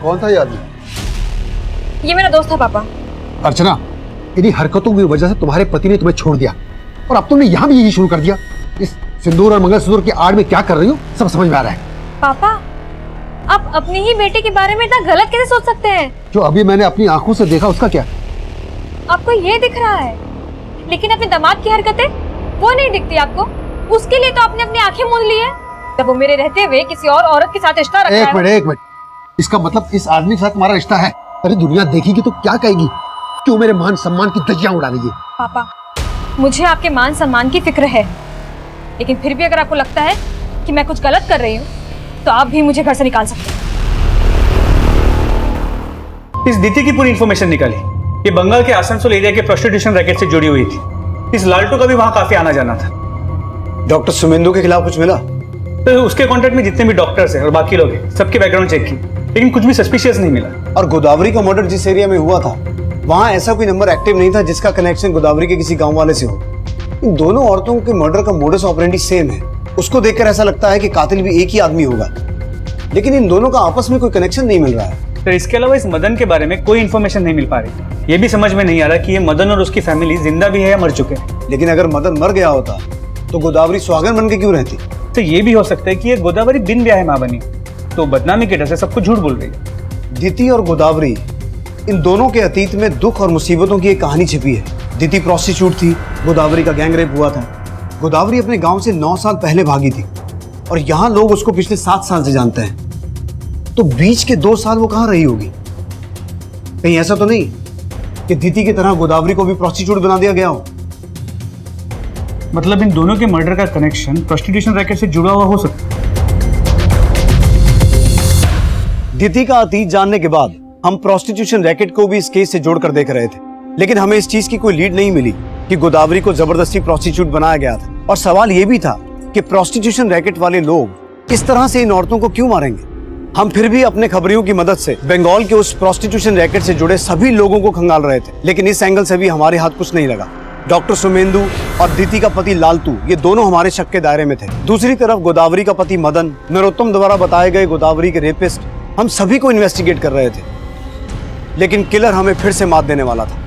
कौन था ये आदमी? ये मेरा दोस्त था पापा। अर्चना, इन्हीं हरकतों की वजह से तुम्हारे पति ने तुम्हें छोड़ दिया और अब तुमने यहाँ भी यही शुरू कर दिया। इस सिंदूर और मंगलसूत्र की आड़ में क्या कर रही हो सब समझ में आ रहा है। पापा, आप अपनी ही बेटे के बारे में इतना गलत कैसे सोच सकते हैं? जो अभी मैंने अपनी आंखों से देखा उसका क्या? आपको ये दिख रहा है, लेकिन अपने दामाद की हरकतें वो नहीं दिखती आपको। उसके लिए तो आपने अपनी आंखें मूंद ली है जब वो मेरे रहते हुए किसी और औरत के साथ रिश्ता रखा है। एक मिनट, इसका मतलब इस आदमी के साथ तुम्हारा रिश्ता है? अरे दुनिया देखेगी तो क्या कहेगी? क्यों मेरे मान सम्मान की धज्जियां उड़ा रही है? पापा, मुझे आपके मान सम्मान की फिक्र है, लेकिन फिर भी अगर आपको लगता है कि मैं कुछ गलत कर रही हूँ तो आप भी मुझे घर से निकाल सकते हैं। इस दीदी की पूरी इंफॉर्मेशन निकाली। ये बंगाल के आसनसोल एरिया के प्रोस्टिट्यूशन रैकेट से जुड़ी हुई थी। इस लालटू का भी वहां काफी आना जाना था। डॉक्टर सुमेंदु के खिलाफ कुछ मिला? तो उसके कॉन्टेक्ट में जितने भी डॉक्टर्स हैं और बाकी लोग हैं, सबके बैकग्राउंड चेक की, लेकिन कुछ भी सस्पिशियस नहीं मिला। और गोदावरी का मर्डर जिस एरिया में हुआ था वहां ऐसा कोई नंबर एक्टिव नहीं था जिसका कनेक्शन गोदावरी के किसी गांव वाले से हो। इन दोनों औरतों के मर्डर का मोडस ऑपरेंडी सेम है। उसको देखकर ऐसा लगता है कि कातिल भी एक ही आदमी होगा, लेकिन इन दोनों का आपस में कोई कनेक्शन नहीं मिल रहा है। तो इसके अलावा इस मदन के बारे में कोई इन्फॉर्मेशन नहीं मिल पा रही। ये भी समझ में नहीं आ रहा कि ये मदन और उसकी फैमिली जिंदा भी है या मर चुके हैं। लेकिन अगर मदन मर गया होता तो गोदावरी सुहागन बन के क्यों रहती? तो ये भी हो सकता है कि ये गोदावरी बिन ब्याह मां बनी, तो बदनामी के डर से सबको झूठ बोल रही है। दीदी और गोदावरी, इन दोनों के अतीत में दुख और मुसीबतों की एक कहानी छिपी है। दीदी प्रोस्टिट्यूट थी, गोदावरी का गैंग रेप हुआ था। गोदावरी अपने गांव से 9 साल पहले भागी थी और यहाँ लोग उसको पिछले 7 साल से जानते हैं। तो बीच के 2 साल वो कहाँ रही होगी? कहीं ऐसा तो नहीं कि दीदी की तरह गोदावरी को भी प्रोस्टिट्यूट बना दिया गया हो? मतलब इन दोनों के मर्डर का कनेक्शन प्रोस्टिट्यूशन रैकेट से जुड़ा हुआ हो सकता है। दीदी का अतीत जानने के बाद हम प्रोस्टिट्यूशन रैकेट को भी इस केस से जोड़कर देख रहे थे, लेकिन हमें इस चीज की कोई लीड नहीं मिली कि गोदावरी को जबरदस्ती प्रोस्टिट्यूट बनाया गया था। और सवाल यह भी था कि प्रोस्टिट्यूशन रैकेट वाले लोग इस तरह से इन औरतों को क्यों मारेंगे। हम फिर भी अपने खबरियों की मदद से बंगाल के उस प्रोस्टिट्यूशन रैकेट से जुड़े सभी लोगों को खंगाल रहे थे, लेकिन इस एंगल से भी हमारे हाथ कुछ नहीं लगा। डॉक्टर सुमेंदु और दीदी का पति लालटू, ये दोनों हमारे शक के दायरे में थे। दूसरी तरफ गोदावरी का पति मदन, नरोत्तम द्वारा बताए गए गोदावरी के रेपिस्ट, हम सभी को इन्वेस्टिगेट कर रहे थे, लेकिन किलर हमें फिर से मात देने वाला था।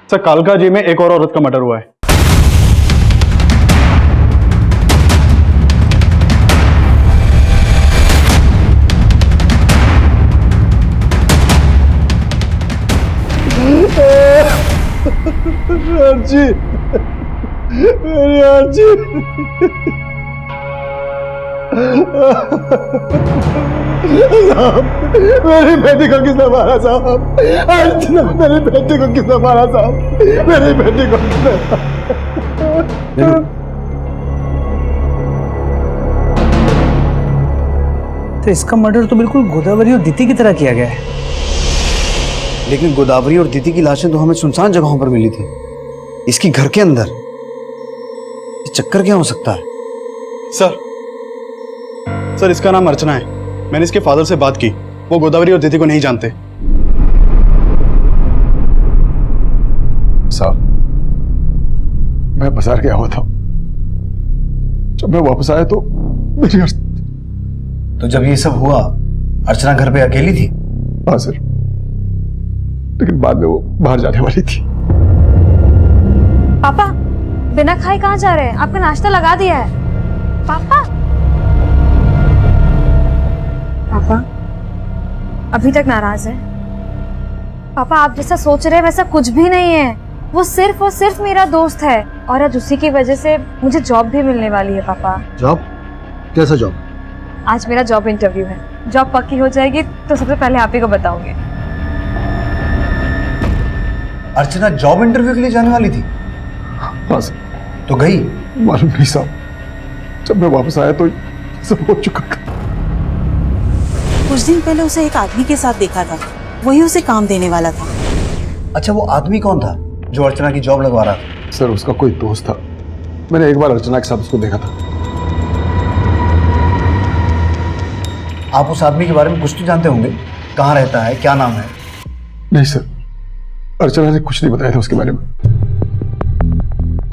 सर कालका जी में एक और औरत का मर्डर हुआ है। अर्जी, मेरी अर्जी। साहब, मेरी बेटी को किसने मारा साहब? अर्चना, मेरी बेटी को किसने मारा साहब? मेरी बेटी को किसने मारा? तो इसका मर्डर तो बिल्कुल गोदावरी और दीदी की तरह किया गया है। लेकिन गोदावरी और दीदी की लाशें तो हमें सुनसान जगहों पर मिली थी, इसकी घर के अंदर। ये चक्कर क्या हो सकता है? सर इसका नाम अर्चना है। मैंने इसके फादर से बात की, वो गोदावरी और दीदी को नहीं जानते। साहब, मैं बाजार गया हुआ था, जब मैं वापस आया तो मेरी तो जब ये सब हुआ अर्चना घर पे अकेली थी? हाँ सर, लेकिन बाद में वो बाहर जाने वाली थी। पापा बिना खाए कहाँ जा रहे हैं? आपका नाश्ता लगा दिया है। पापा पापा अभी तक नाराज है? पापा आप जैसा सोच रहे हैं वैसा कुछ भी नहीं है। वो सिर्फ और सिर्फ मेरा दोस्त है और आज उसी की वजह से मुझे जॉब भी मिलने वाली है। पापा जॉब? कैसा जॉब? आज मेरा जॉब इंटरव्यू है। जॉब पक्की हो जाएगी तो सबसे पहले आप ही को बताऊंगी। अर्चना जॉब इंटरव्यू के लिए जाने वाली थी? हाँ सर। तो गई? मालूम नहीं साहब, जब मैं वापस आया तो सब हो चुका था। कुछ दिन पहले उसे एक आदमी के साथ देखा था, वही उसे काम देने वाला था। अच्छा, वो आदमी कौन था जो अर्चना की जॉब लगवा रहा था? सर उसका कोई दोस्त था, मैंने एक बार अर्चना के साथ उसको देखा था। आप उस आदमी के बारे में कुछ तो जानते होंगे? कहाँ रहता है, क्या नाम है? नहीं सर, अर्चना ने कुछ नहीं बताया था उसके बारे में।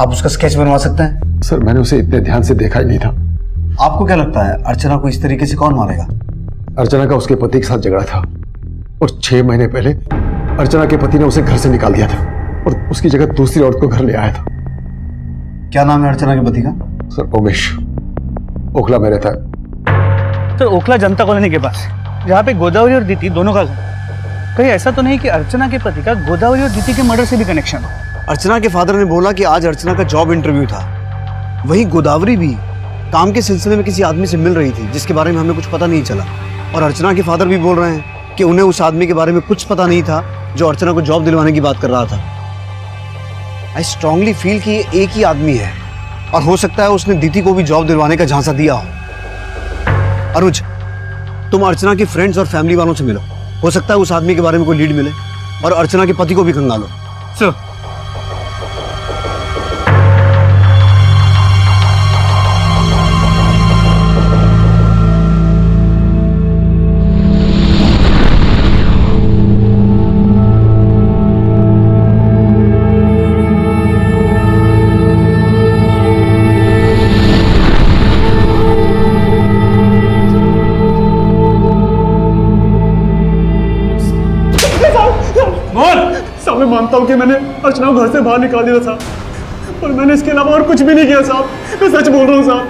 आप उसका स्केच बनवा सकते हैं? सर मैंने उसे इतने ध्यान से देखा ही नहीं था। आपको क्या लगता है अर्चना को इस तरीके से कौन मारेगा? अर्चना का उसके पति के साथ झगड़ा था और 6 महीने पहले अर्चना के पति ने उसे घर से निकाल दिया था और उसकी जगह दूसरी औरत को घर ले आया था। क्या नाम है अर्चना के पति का? सर उमेश, ओखला में रहता है। तो ओखला जनता कॉलोनी के पास, जहाँ पे गोदावरी और दीदी दोनों का घर। कहीं ऐसा तो नहीं कि अर्चना के पति का गोदावरी और दीदी के मर्डर से भी कनेक्शन हो? अर्चना के फादर ने बोला कि आज अर्चना का जॉब इंटरव्यू था। वहीं गोदावरी भी काम के सिलसिले में किसी आदमी से मिल रही थी जिसके बारे में हमें कुछ पता नहीं चला। और अर्चना के फादर भी बोल रहे हैं कि उन्हें उस आदमी के बारे में कुछ पता नहीं था जो अर्चना को जॉब दिलवाने की बात कर रहा था। आई स्ट्रांगली फील कि ये एक ही आदमी है और हो सकता है उसने दीदी को भी जॉब दिलवाने का झांसा दिया हो। अनुज, तुम अर्चना के फ्रेंड्स और फैमिली वालों से मिलो, हो सकता है उस आदमी के बारे में कोई लीड मिले और अर्चना के पति को भी खंगालो। सर मैं मानता हूँ कि मैंने अर्चना को घर से बाहर निकाल दिया था, पर मैंने इसके अलावा और कुछ भी नहीं किया साहब। मैं सच बोल रहा हूँ साहब।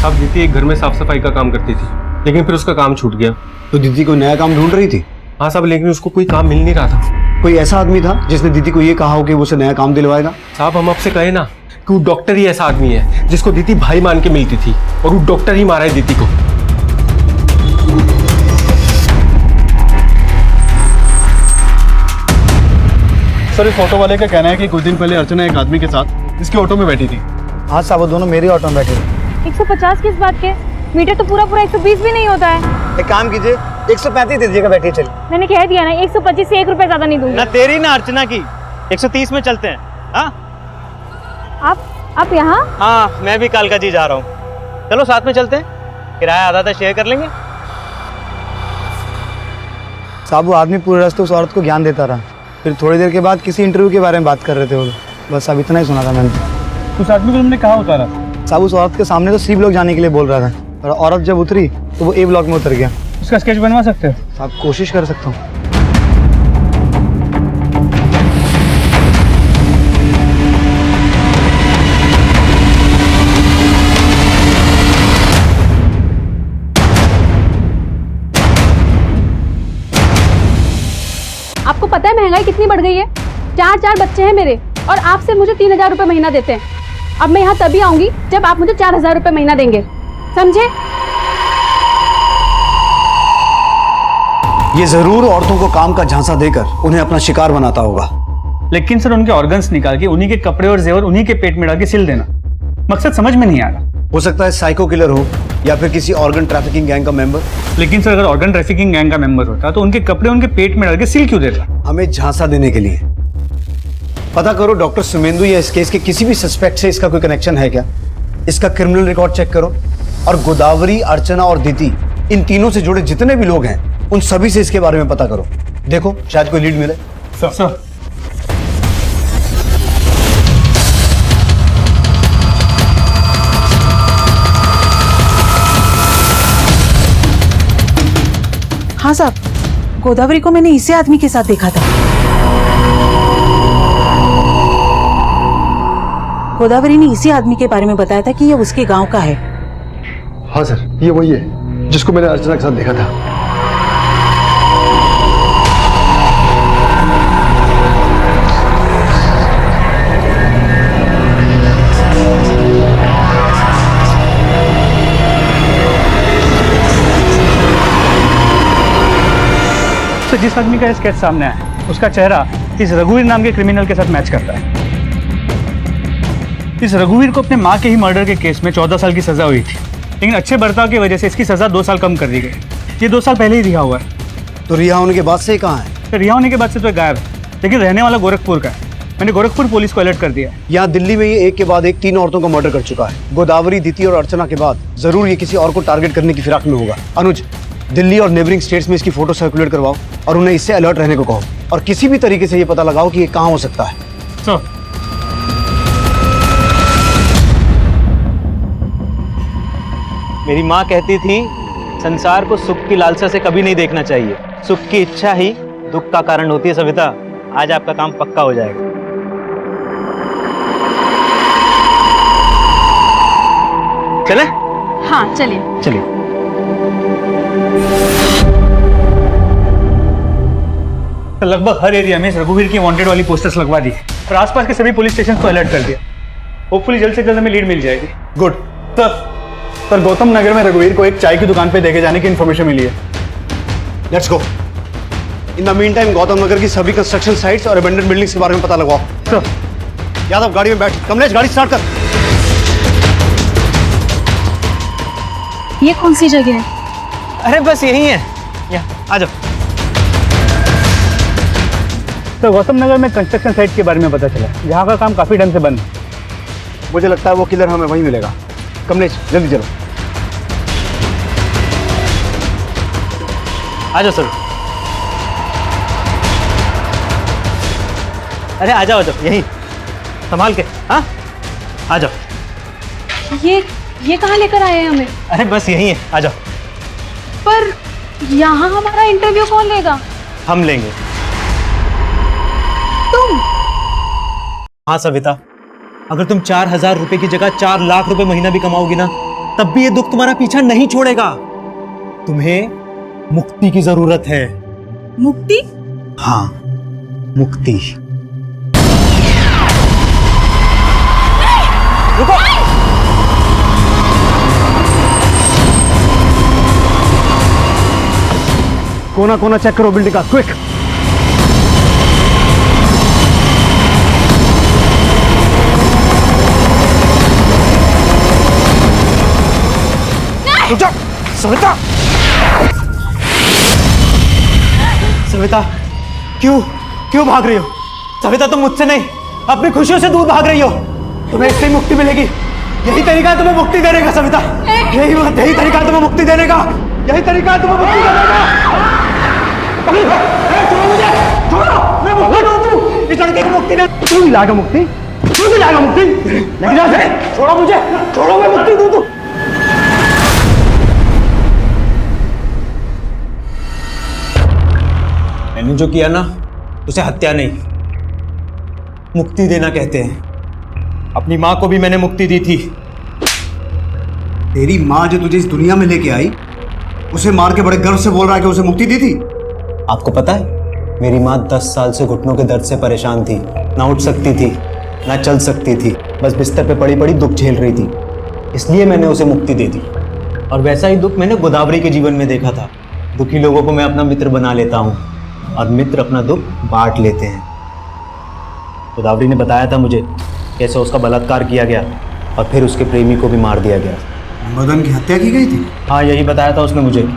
साहब दीदी एक घर में साफ सफाई का काम करती थी, लेकिन फिर उसका काम छूट गया। तो दीदी कोई नया काम ढूंढ रही थी? हाँ साहब, लेकिन उसको कोई काम मिल नहीं रहा था। कोई ऐसा आदमी था जिसने दीदी को ये कहा हो कि वो उसे नया काम दिलवाएगा? साहब हम आपसे कहे ना कि वो डॉक्टर ही ऐसा आदमी है जिसको दीदी भाई मान के मिलती थी और वो डॉक्टर ही मारा है दीदी को। सर इस ऑटो वाले का कहना है कि कुछ दिन पहले अर्चना एक आदमी के साथ इसके ऑटो में बैठी थी। हाँ साहब, वो दोनों मेरे ऑटो में बैठे थे। 150 किस बात के? मीटर तो पूरा 120 भी नहीं होता है। एक काम कीजिए, 135 दे दीजिएगा, बैठिए चलिए। मैंने कह दिया ना, 125 से 1 रुपए ज्यादा नहीं दूंगी। ना तेरी ना अर्चना की, 130 में चलते हैं। हाँ आप यहाँ? हाँ, मैं भी कालका जी जा रहा हूँ। चलो साथ में चलते हैं, किराया आधा शेयर कर लेंगे। साहब वो आदमी पूरे रास्ते उस औरत को ज्ञान देता रहा, फिर थोड़ी देर के बाद किसी इंटरव्यू के बारे में बात कर रहे थे वो। बस अब इतना ही सुना था मैंने। उस आदमी को तुमने कहाँ उतारा? साहब उस औरत के सामने तो सी ब्लॉक जाने के लिए बोल रहा था, और औरत जब उतरी तो वो ए ब्लॉक में उतर गया। उसका स्केच बनवा सकते हो? आप कोशिश कर सकता हूँ। महंगाई कितनी बढ़ गई है। 4 बच्चे हैं मेरे और आपसे मुझे 3,000 रुपये महीना देते हैं। अब मैं यहाँ तभी आऊंगी जब आप मुझे 4,000 रुपये महीना देंगे, समझे? ये जरूर औरतों को काम का झांसा देकर उन्हें अपना शिकार बनाता होगा। लेकिन सर उनके ऑर्गन्स निकाल के उन्हीं के कपड़े और जेवर उन्हीं के पेट में डाल के सिल देना, मकसद समझ में नहीं आ रहा। हो सकता है साइको किलर हो या फिर किसी ऑर्गन ट्रैफिकिंग गैंग का मेंबर। लेकिन सर अगर ऑर्गन ट्रैफिकिंग गैंग का मेंबर होता तो उनके कपड़े उनके पेट में डाल के सिल क्यों देता? हमें झांसा देने के लिए। पता करो डॉक्टर सुमेंदु या इस केस के किसी भी सस्पेक्ट से इसका कोई कनेक्शन है क्या? इसका क्रिमिनल रिकॉर्ड चेक करो और गोदावरी, अर्चना और दीति, इन तीनों से जुड़े जितने भी लोग हैं उन सभी से इसके बारे में पता करो। देखो शायद कोई लीड मिले। सर हाँ साहब, गोदावरी को मैंने इसी आदमी के साथ देखा था। गोदावरी ने इसी आदमी के बारे में बताया था कि ये उसके गांव का है। हाँ सर, ये वही है जिसको मैंने अर्चना के साथ देखा था। तो जिस आदमी का स्केच सामने आया उसका चेहरा इस रघुवीर नाम के क्रिमिनल के साथ मैच करता है। इस रघुवीर को अपने माँ के ही मर्डर के केस में 14 साल की सजा हुई थी, लेकिन अच्छे बर्ताव की वजह से इसकी सजा 2 साल कम कर दी गई। ये 2 साल पहले ही रिहा हुआ है। तो रिहा होने के बाद से कहाँ है? तो रिहा होने के बाद से तो गायब है, लेकिन रहने वाला गोरखपुर का है। मैंने गोरखपुर पुलिस को अलर्ट कर दिया है। यहाँ दिल्ली में ये एक के बाद एक 3 औरतों का मर्डर कर चुका है। गोदावरी, दीति और अर्चना के बाद जरूर ये किसी और को टारगेट करने की फिराक में होगा। अनुज, दिल्ली और नेबरिंग स्टेट्स में इसकी फोटो सर्कुलेट करवाओ और उन्हें इससे अलर्ट रहने को कहो और किसी भी तरीके से ये पता लगाओ कि ये कहाँ हो सकता है। सर मेरी माँ कहती थी संसार को सुख की लालसा से कभी नहीं देखना चाहिए। सुख की इच्छा ही दुख का कारण होती है। सविता, आज आपका काम पक्का हो जाएगा। चले? हाँ चलिए। चलिए। तो लगभग हर एरिया में रघुवीर की वांटेड वाली पोस्टर्स लगवा दी और आसपास के सभी पुलिस स्टेशन को अलर्ट कर दिया। होपफुली जल्द से जल्द हमें लीड मिल जाएगी। गुड। सर गौतम नगर में रघुवीर को एक चाय की दुकान पे देखे जाने की इन्फॉर्मेशन मिली है। Let's go. In the meantime Gautam Nagar की सभी कंस्ट्रक्शन साइट्स और अबेंडन बिल्डिंग्स के बारे में पता लगाओ। सर यादव गाड़ी में बैठ। कमलेश गाड़ी स्टार्ट कर। ये कौन सी जगह है? अरे बस यही है, यहाँ आ जाओ। तो गौतम नगर में कंस्ट्रक्शन साइट के बारे में पता चला, यहाँ का काम काफी टाइम से बंद है। मुझे लगता है वो किलर हमें वहीं मिलेगा। कमलेश जल्दी चलो। आ जाओ सर। अरे आ जाओ यहीं संभाल के। हाँ आ जाओ। ये कहाँ लेकर आए हैं हमें? अरे बस यहीं है, आ जाओ। पर यहाँ हमारा इंटरव्यू कौन लेगा? हम लेंगे। तुम? हाँ सविता, अगर तुम 4,000 रुपए की जगह 4 लाख रुपए महीना भी कमाओगी ना, तब भी ये दुख तुम्हारा पीछा नहीं छोड़ेगा। तुम्हें मुक्ति की जरूरत है। मुक्ति? हाँ, मुक्ति। रुको। कोना कोना चेक करो बिल्डिंग का, क्विक। रुक जाओ सविता। सविता क्यों भाग रही हो? सविता तुम मुझसे नहीं अपनी खुशियों से दूर भाग रही हो। तुम्हें इससे मुक्ति मिलेगी। यही तरीका है तुम्हें मुक्ति देने का सविता। यही तरीका है तुम्हें मुक्ति देने का। यही तरीका है तुम्हें मुक्ति देने का। छोड़ो मुझे, छोड़ो। मैं मुक्ति दूँ। इस लड़के की मुक्ति दे। तू दिलाएगा मुक्ति? तू दिलाएगा मुक्ति? लेकिन जा, छोड़ो मुझे, छोड़ो। मैं मुक्ति दूँ। मैंने जो किया ना उसे हत्या नहीं, मुक्ति देना कहते हैं। अपनी माँ को भी मैंने मुक्ति दी थी। तेरी माँ जो तुझे इस दुनिया में लेके आई, उसे मार के बड़े गर्व से बोल रहा है कि उसे मुक्ति दी थी। आपको पता है मेरी माँ 10 साल से घुटनों के दर्द से परेशान थी, ना उठ सकती थी ना चल सकती थी, बस बिस्तर पे पड़ी पड़ी दुख झेल रही थी। इसलिए मैंने उसे मुक्ति दे दी। और वैसा ही दुख मैंने गोदावरी के जीवन में देखा था। दुखी लोगों को मैं अपना मित्र बना लेता हूँ और मित्र अपना दुख बांट लेते हैं। गोदावरी ने बताया था मुझे कैसे उसका बलात्कार किया गया और फिर उसके प्रेमी को भी मार दिया गया। मदन की हत्या की गई थी? हाँ, यही बताया था उसने मुझे।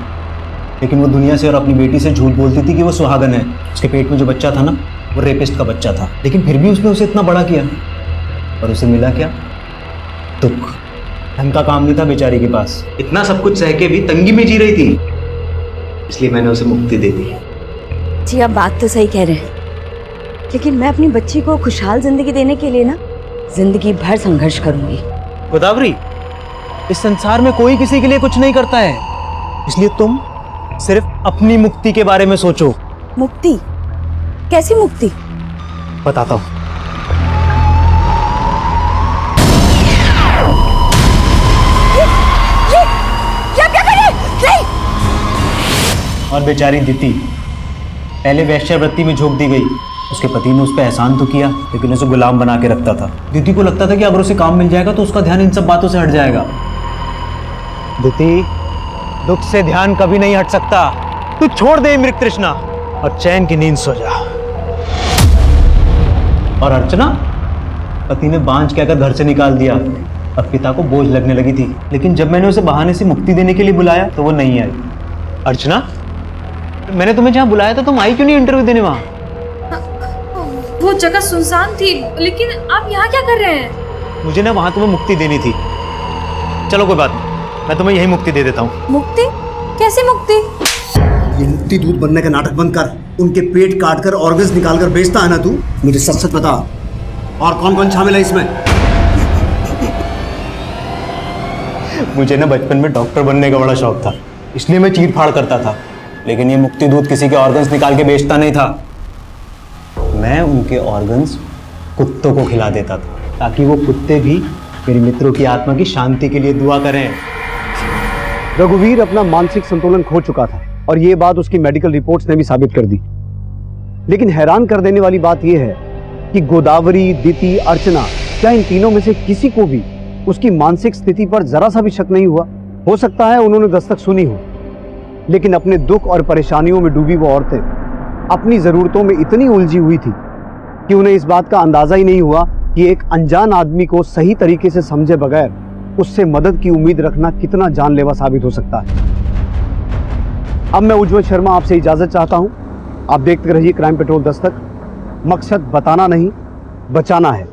लेकिन वो दुनिया से और अपनी बेटी से झूठ बोलती थी कि वो सुहागन है। उसके पेट में जो बच्चा था ना, वो रेपिस्ट का बच्चा था। लेकिन फिर भी उसने उसे इतना बड़ा किया और उसे मिला क्या? दुख। ढंग का काम नहीं था बेचारी के पास। इतना सब कुछ सह के भी तंगी में जी रही थी, इसलिए मैंने उसे मुक्ति दे दी। जी आप बात तो सही कह रहे हैं, लेकिन मैं अपनी बच्ची को खुशहाल जिंदगी देने के लिए ना जिंदगी भर संघर्ष करूंगी। गोदावरी, इस संसार में कोई किसी के लिए कुछ नहीं करता है, इसलिए तुम सिर्फ अपनी मुक्ति के बारे में सोचो। मुक्ति? कैसी मुक्ति? बताता हूं। क्या कर रहे हैं? नहीं! और बेचारी दीति पहले वैश्यावृत्ति में झोंक दी गई। उसके पति ने उस पर एहसान तो किया, लेकिन उसे गुलाम बना के रखता था। दीति को लगता था कि अगर उसे काम मिल जाएगा तो उसका ध्यान इन सब बातों से हट जाएगा। दीति, दुख से ध्यान कभी नहीं हट सकता। तू छोड़ दे मृग तृष्णा और चैन की नींद सो जा। और अर्चना, पति ने बांझ कहकर घर से निकाल दिया। अब पिता को बोझ लगने लगी थी, लेकिन जब मैंने उसे बहाने से मुक्ति देने के लिए बुलाया तो वो नहीं आई। अर्चना, मैंने तुम्हें जहां बुलाया था तुम आई क्यों नहीं इंटरव्यू देने वहां? वो जगह सुनसान थी, लेकिन आप यहाँ क्या कर रहे हैं? मुझे ना वहां तुम्हें मुक्ति देनी थी। चलो कोई बात नहीं, मैं तुम्हें यही मुक्ति दे देता हूँ। मुक्ति? कैसे मुक्ति? ये मुक्ति दूध बनने का नाटक बंद कर। उनके पेट काट कर ऑर्गन्स निकाल कर बेचता है ना तू? मुझे सच सच बता, और कौन कौन शामिल है इसमें? मुझे ना बचपन में डॉक्टर बनने का बड़ा शौक था, इसलिए मैं चीर फाड़ करता था। लेकिन ये मुक्ति दूध किसी के ऑर्गन्स निकाल के बेचता नहीं था। मैं उनके ऑर्गन्स कुत्तों को खिला देता था, ताकि वो कुत्ते भी मेरे मित्रों की आत्मा की शांति के लिए दुआ करें। रघुवीर अपना मानसिक संतुलन खो चुका था और ये बात उसकी मेडिकल रिपोर्ट्स ने भी साबित कर दी। लेकिन हैरान कर देने वाली बात यह है कि गोदावरी, दीति, अर्चना, क्या इन तीनों में से किसी को भी उसकी मानसिक स्थिति पर जरा सा भी शक नहीं हुआ? हो सकता है उन्होंने दस्तक सुनी हो, लेकिन अपने दुख और परेशानियों में डूबी वो औरतें अपनी जरूरतों में इतनी उलझी हुई थी कि उन्हें इस बात का अंदाजा ही नहीं हुआ कि एक अनजान आदमी को सही तरीके से समझे बगैर उससे मदद की उम्मीद रखना कितना जानलेवा साबित हो सकता है। अब मैं उज्जवल शर्मा आपसे इजाजत चाहता हूं। आप देखते रहिए क्राइम पेट्रोल दस्तक। मकसद बताना नहीं, बचाना है।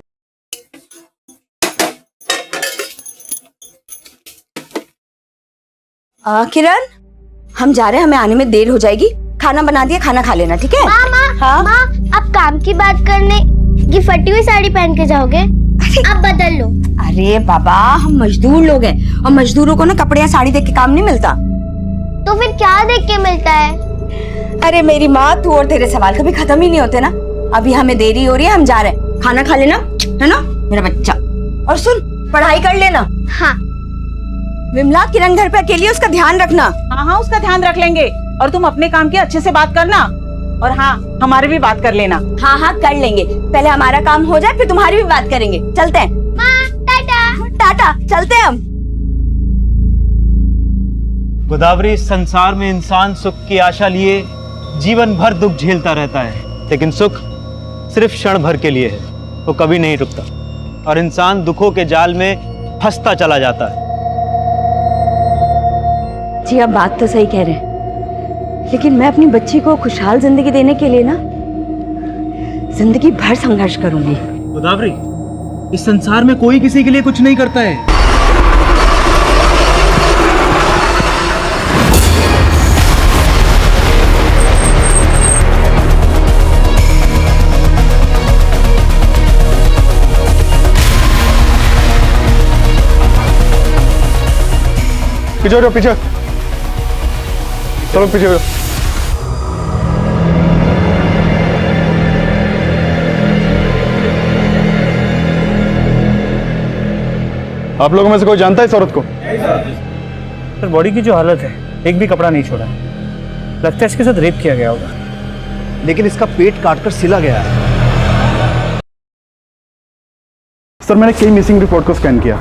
किरण, हम जा रहे हैं, हमें आने में देर हो जाएगी। खाना बना दिया, खाना खा लेना, ठीक है? माँ, आप काम की बात करने ये फटी हुई साड़ी पहन के जाओगे? आप बदल लो। अरे बाबा, हम मजदूर लोग हैं और मजदूरों को ना कपड़े या साड़ी देख के काम नहीं मिलता। तो फिर क्या देख के मिलता है? अरे मेरी माँ, तू और तेरे सवाल कभी खत्म ही नहीं होते ना। अभी हमें देरी हो रही है, हम जा रहे हैं। खाना खा लेना, है ना मेरा बच्चा? और सुन, पढ़ाई कर लेना। हाँ। विमला, किरण घर पे अकेली, उसका ध्यान रखना। हाँ, उसका ध्यान रख लेंगे। और तुम अपने काम की अच्छे से बात करना, और हाँ, हमारी भी बात कर लेना। हाँ, कर लेंगे। पहले हमारा काम हो जाए, फिर तुम्हारी भी बात करेंगे। चलते हैं। टाटा। टाटा, चलते हैं हम। गोदावरी, इस संसार में इंसान सुख की आशा लिए जीवन भर दुख झेलता रहता है, लेकिन सुख सिर्फ क्षण भर के लिए है, वो कभी नहीं रुकता और इंसान दुखों के जाल में फंसता चला जाता है। जी आप बात तो सही कह रहे हैं, लेकिन मैं अपनी बच्ची को खुशहाल जिंदगी देने के लिए ना जिंदगी भर संघर्ष करूंगी। गोदावरी, इस संसार में कोई किसी के लिए कुछ नहीं करता है। पीछे हो, पीछे चलो, पीछे हो। आप लोगों में से कोई जानता है इस औरत को? सर, बॉडी की जो हालत है, एक भी कपड़ा नहीं छोड़ा है। लगता है इसके साथ रेप किया गया होगा। लेकिन इसका पेट काटकर सिला गया है। सर मैंने कई मिसिंग रिपोर्ट को स्कैन किया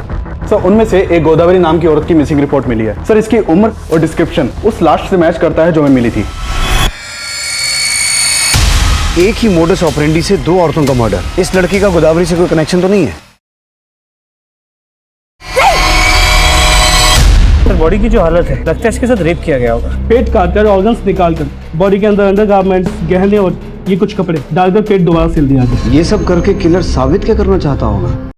सर, उनमें से एक गोदावरी नाम की औरत की मिसिंग रिपोर्ट मिली है सर। इसकी उम्र और डिस्क्रिप्शन उस लास्ट से मैच करता है जो हमें मिली थी। एक ही मोडस ऑपरेंडी से 2 औरतों का मर्डर। इस लड़की का गोदावरी से कोई कनेक्शन तो नहीं है? सर बॉडी की जो हालत है, लगता है इसके साथ रेप किया गया होगा। पेट काटकर ऑर्गन्स निकालकर बॉडी के अंदर अंडरगारमेंट्स, गहने और ये कुछ कपड़े डालकर पेट दोबारा सिल दिया गया। ये सब करके किलर साबित क्या करना चाहता होगा?